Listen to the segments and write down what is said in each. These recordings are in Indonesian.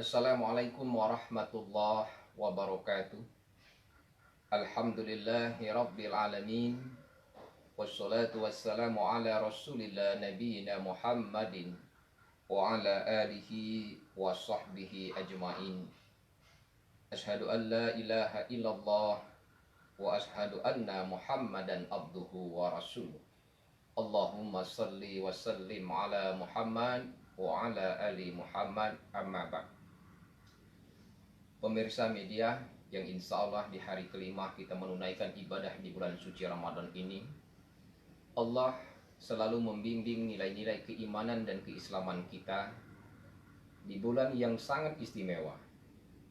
Assalamualaikum warahmatullahi wabarakatuh. Alhamdulillahi rabbil alamin. Wassalatu wassalamu ala rasulillah nabiyina Muhammadin wa ala alihi wa sahbihi ajma'in. Ashhadu an la ilaha illallah wa ashhadu anna Muhammadan abduhu wa rasuluh. Allahumma salli wa sallim ala Muhammad wa ala ali Muhammad, amma ba'd. Pemirsa media yang insya Allah di hari kelima kita menunaikan ibadah di bulan suci Ramadan ini, Allah selalu membimbing nilai-nilai keimanan dan keislaman kita di bulan yang sangat istimewa,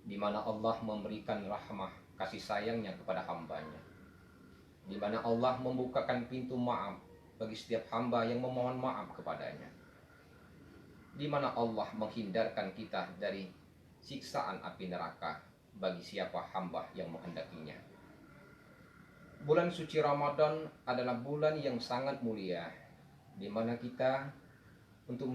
di mana Allah memberikan rahmah kasih sayangnya kepada hambanya, di mana Allah membukakan pintu maaf bagi setiap hamba yang memohon maaf kepadanya, di mana Allah menghindarkan kita dari siksaan api neraka bagi siapa hamba yang menghendakinya. Bulan suci Ramadan adalah bulan yang sangat mulia, di mana kita untuk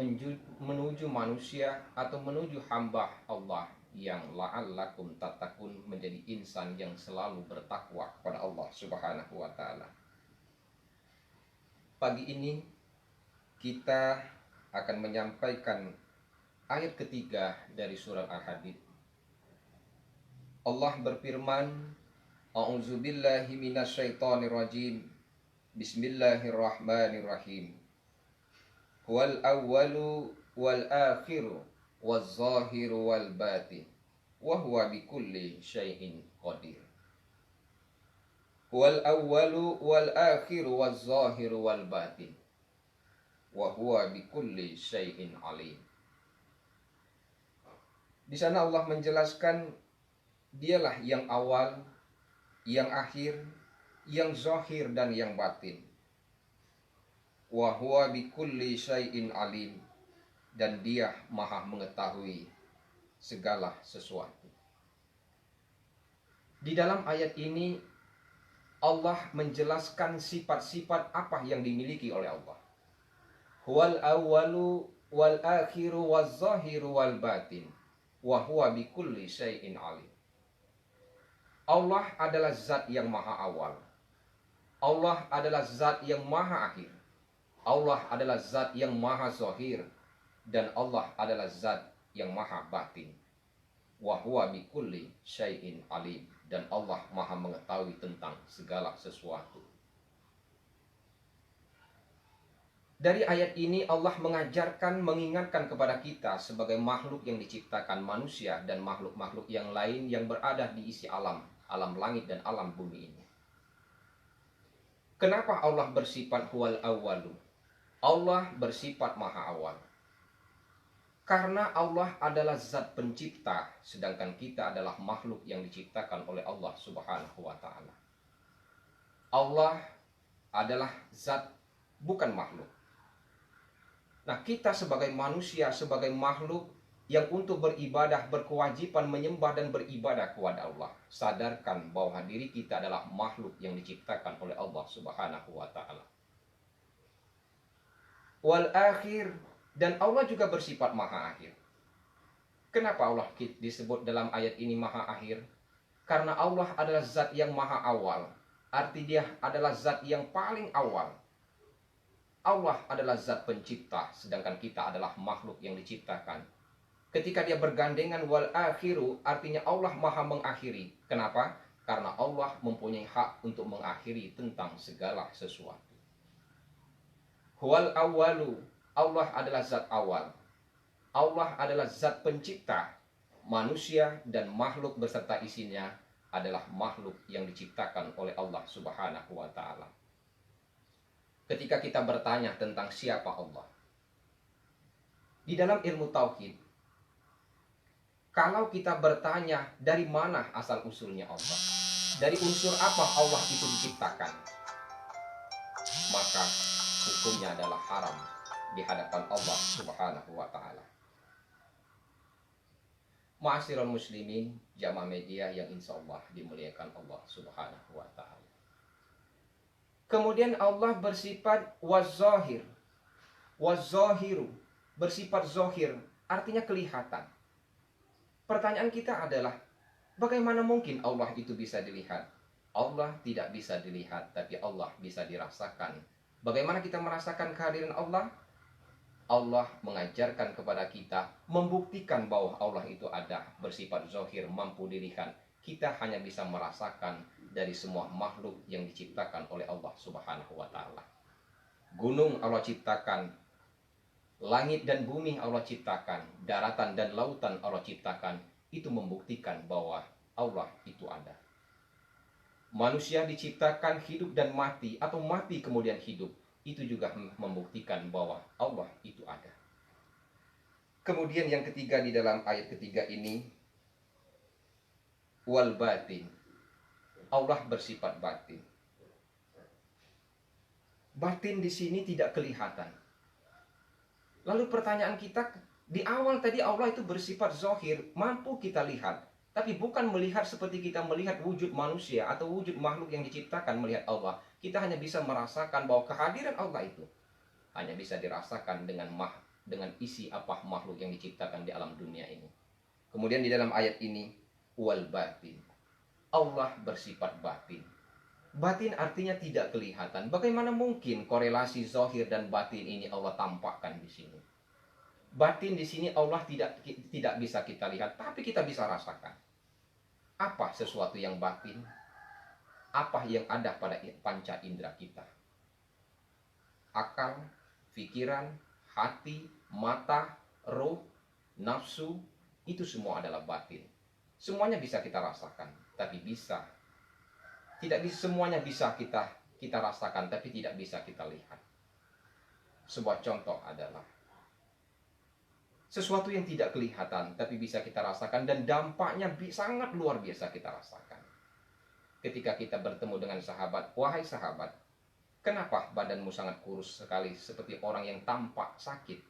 menuju manusia atau menuju hamba Allah yang la'allakum tattaqun, menjadi insan yang selalu bertakwa kepada Allah Subhanahu wa taala. Pagi ini kita akan menyampaikan ayat ketiga dari surah Al-Hadid. Allah berfirman, A'udzubillahi minasyaitonirrajim. Bismillahirrahmanirrahim. Huwal awwalu wal akhiru waz zahiru wal batin wa huwa bikulli syai'in qadir. Huwal awwalu wal akhiru waz zahiru wal batin wa huwa bikulli syai'in alim. Di sana Allah menjelaskan dialah yang awal, yang akhir, yang zahir dan yang batin. Wa huwa bikulli syai'in alim, dan dia maha mengetahui segala sesuatu. Di dalam ayat ini Allah menjelaskan sifat-sifat apa yang dimiliki oleh Allah. Huwal awwalu wal akhiru waz zahiru wal batin wa huwa bikulli syai'in alim. Allah adalah zat yang maha awal. Allah adalah zat yang maha akhir. Allah adalah zat yang maha zahir, dan Allah adalah zat yang maha batin. Wa huwa bikulli syai'in alim, dan Allah maha mengetahui tentang segala sesuatu. Dari ayat ini Allah mengajarkan, mengingatkan kepada kita sebagai makhluk yang diciptakan manusia dan makhluk-makhluk yang lain yang berada di isi alam langit dan alam bumi ini. Kenapa Allah bersifat huwal awwalu? Allah bersifat maha awal. Karena Allah adalah zat pencipta, sedangkan kita adalah makhluk yang diciptakan oleh Allah Subhanahu wa taala. Allah adalah zat, bukan makhluk. Nah, kita sebagai manusia, sebagai makhluk yang untuk beribadah, berkewajiban menyembah dan beribadah kepada Allah, sadarkan bahwa diri kita adalah makhluk yang diciptakan oleh Allah Subhanahu wa taala. Wal akhir, dan Allah juga bersifat maha akhir. Kenapa Allah disebut dalam ayat ini maha akhir? Karena Allah adalah zat yang maha awal. Arti dia adalah zat yang paling awal. Allah adalah zat pencipta, sedangkan kita adalah makhluk yang diciptakan. Ketika dia bergandengan wal akhiru, artinya Allah maha mengakhiri. Kenapa? Karena Allah mempunyai hak untuk mengakhiri tentang segala sesuatu. Huwal awwalu, Allah adalah zat awal. Allah adalah zat pencipta. Manusia dan makhluk beserta isinya adalah makhluk yang diciptakan oleh Allah Subhanahu wa taala. Ketika kita bertanya tentang siapa Allah, di dalam ilmu tauhid, kalau kita bertanya dari mana asal usulnya Allah, dari unsur apa Allah itu diciptakan, maka hukumnya adalah haram di hadapan Allah Subhanahu wa taala. Ma'asyiral muslimin, jamaah media yang insya Allah dimuliakan Allah Subhanahu wa taala. Kemudian Allah bersifat waz-zahir. Waz-zahiru, bersifat zahir, artinya kelihatan. Pertanyaan kita adalah, bagaimana mungkin Allah itu bisa dilihat? Allah tidak bisa dilihat, tapi Allah bisa dirasakan. Bagaimana kita merasakan kehadiran Allah? Allah mengajarkan kepada kita, membuktikan bahwa Allah itu ada, bersifat zahir, mampu dilihat. Kita hanya bisa merasakan dari semua makhluk yang diciptakan oleh Allah Subhanahu wa Ta'ala. Gunung Allah ciptakan, langit dan bumi Allah ciptakan, daratan dan lautan Allah ciptakan. Itu membuktikan bahwa Allah itu ada. Manusia diciptakan hidup dan mati, atau mati kemudian hidup. Itu juga membuktikan bahwa Allah itu ada. Kemudian yang ketiga di dalam ayat ketiga ini, wal batin. Allah bersifat batin. Batin di sini tidak kelihatan. Lalu pertanyaan kita, di awal tadi Allah itu bersifat zahir, mampu kita lihat. Tapi bukan melihat seperti kita melihat wujud manusia atau wujud makhluk yang diciptakan melihat Allah. Kita hanya bisa merasakan bahwa kehadiran Allah itu hanya bisa dirasakan dengan isi apa makhluk yang diciptakan di alam dunia ini. Kemudian di dalam ayat ini, wal batin. Allah bersifat batin. Batin artinya tidak kelihatan. Bagaimana mungkin korelasi zahir dan batin ini Allah tampakkan di sini? Batin di sini Allah tidak bisa kita lihat, tapi kita bisa rasakan. Apa sesuatu yang batin? Apa yang ada pada panca indera kita? Akal, pikiran, hati, mata, roh, nafsu, itu semua adalah batin. Semuanya bisa kita rasakan, tapi tidak bisa semuanya bisa kita rasakan, tapi tidak bisa kita lihat. Sebuah contoh adalah sesuatu yang tidak kelihatan tapi bisa kita rasakan, dan dampaknya sangat luar biasa kita rasakan. Ketika kita bertemu dengan sahabat, wahai sahabat, kenapa badanmu sangat kurus sekali seperti orang yang tampak sakit?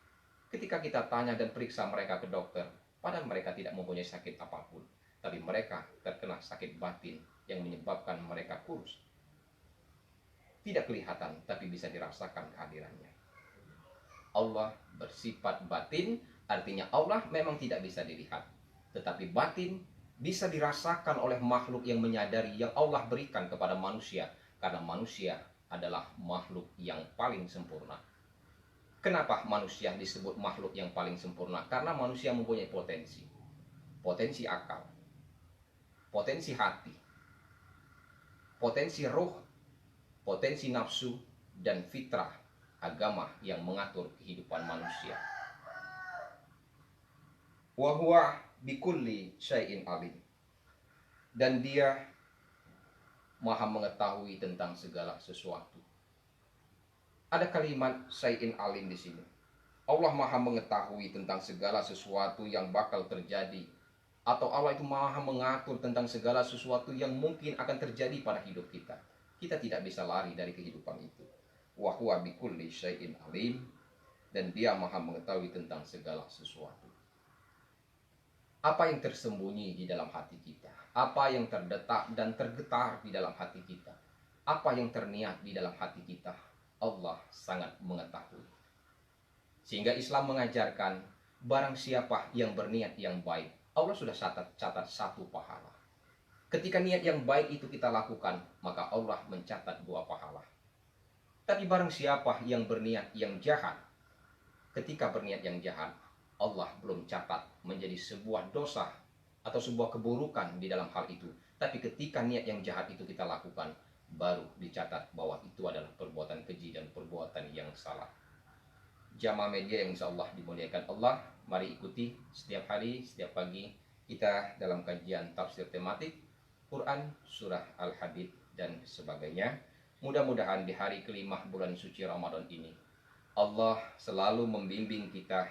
Ketika kita tanya dan periksa mereka ke dokter, padahal mereka tidak mempunyai sakit apapun, tapi mereka terkena sakit batin yang menyebabkan mereka kurus. Tidak kelihatan tapi bisa dirasakan kehadirannya. Allah bersifat batin, artinya Allah memang tidak bisa dilihat, tetapi batin bisa dirasakan oleh makhluk yang menyadari yang Allah berikan kepada manusia, karena manusia adalah makhluk yang paling sempurna. Kenapa manusia disebut makhluk yang paling sempurna? Karena manusia mempunyai potensi akal, potensi hati, potensi roh, potensi nafsu, dan fitrah agama yang mengatur kehidupan manusia. Wa huwa bikulli syai'in alim. Dan dia maha mengetahui tentang segala sesuatu. Ada kalimat syai'in alim di sini. Allah maha mengetahui tentang segala sesuatu yang bakal terjadi, atau Allah itu maha mengatur tentang segala sesuatu yang mungkin akan terjadi pada hidup kita. Kita tidak bisa lari dari kehidupan itu. Wa huwa bikulli syai'in alim. Dan dia maha mengetahui tentang segala sesuatu. Apa yang tersembunyi di dalam hati kita, apa yang terdetak dan tergetar di dalam hati kita, apa yang terniat di dalam hati kita, Allah sangat mengetahui. Sehingga Islam mengajarkan, barang siapa yang berniat yang baik, Allah sudah catat satu pahala. Ketika niat yang baik itu kita lakukan, maka Allah mencatat 2 pahala. Tapi barang siapa yang berniat yang jahat, ketika berniat yang jahat, Allah belum catat menjadi sebuah dosa atau sebuah keburukan di dalam hal itu. Tapi ketika niat yang jahat itu kita lakukan, baru dicatat bahwa itu adalah perbuatan keji dan perbuatan yang salah. Jamaah media yang insya Allah dimuliakan Allah, mari ikuti setiap hari, setiap pagi kita dalam kajian tafsir tematik Quran, surah Al-Hadid dan sebagainya. Mudah-mudahan di hari kelima bulan suci Ramadan ini Allah selalu membimbing kita,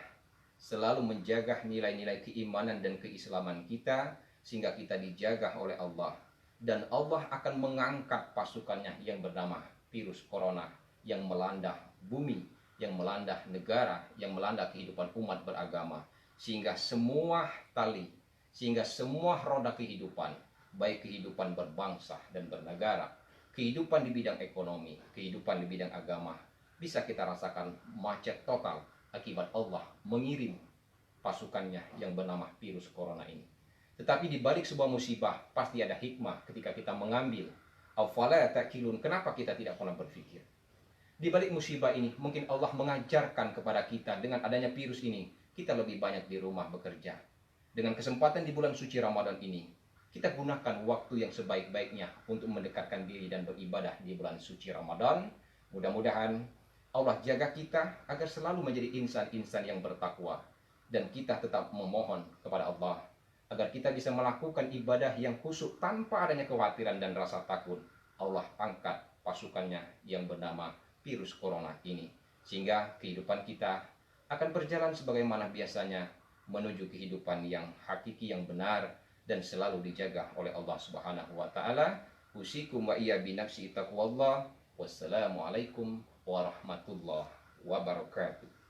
selalu menjaga nilai-nilai keimanan dan keislaman kita, sehingga kita dijaga oleh Allah. Dan Allah akan mengangkat pasukannya yang bernama virus corona, yang melanda bumi, yang melanda negara, yang melanda kehidupan umat beragama. Sehingga semua tali, sehingga semua roda kehidupan, baik kehidupan berbangsa dan bernegara, kehidupan di bidang ekonomi, kehidupan di bidang agama, bisa kita rasakan macet total akibat Allah mengirim pasukannya yang bernama virus corona ini. Tetapi di balik sebuah musibah pasti ada hikmah ketika kita mengambil. Afala ta'qilun, kenapa kita tidak pernah berpikir? Di balik musibah ini mungkin Allah mengajarkan kepada kita dengan adanya virus ini, kita lebih banyak di rumah bekerja. Dengan kesempatan di bulan suci Ramadan ini, kita gunakan waktu yang sebaik-baiknya untuk mendekatkan diri dan beribadah di bulan suci Ramadan. Mudah-mudahan Allah jaga kita agar selalu menjadi insan-insan yang bertakwa, dan kita tetap memohon kepada Allah agar kita bisa melakukan ibadah yang khusyuk tanpa adanya kekhawatiran dan rasa takut. Allah angkat pasukannya yang bernama virus corona ini, sehingga kehidupan kita akan berjalan sebagaimana biasanya menuju kehidupan yang hakiki, yang benar, dan selalu dijaga oleh Allah Subhanahu wa taala. Usikum wa iya binafsi taqwallah. Wassalamualaikum warahmatullahi wabarakatuh.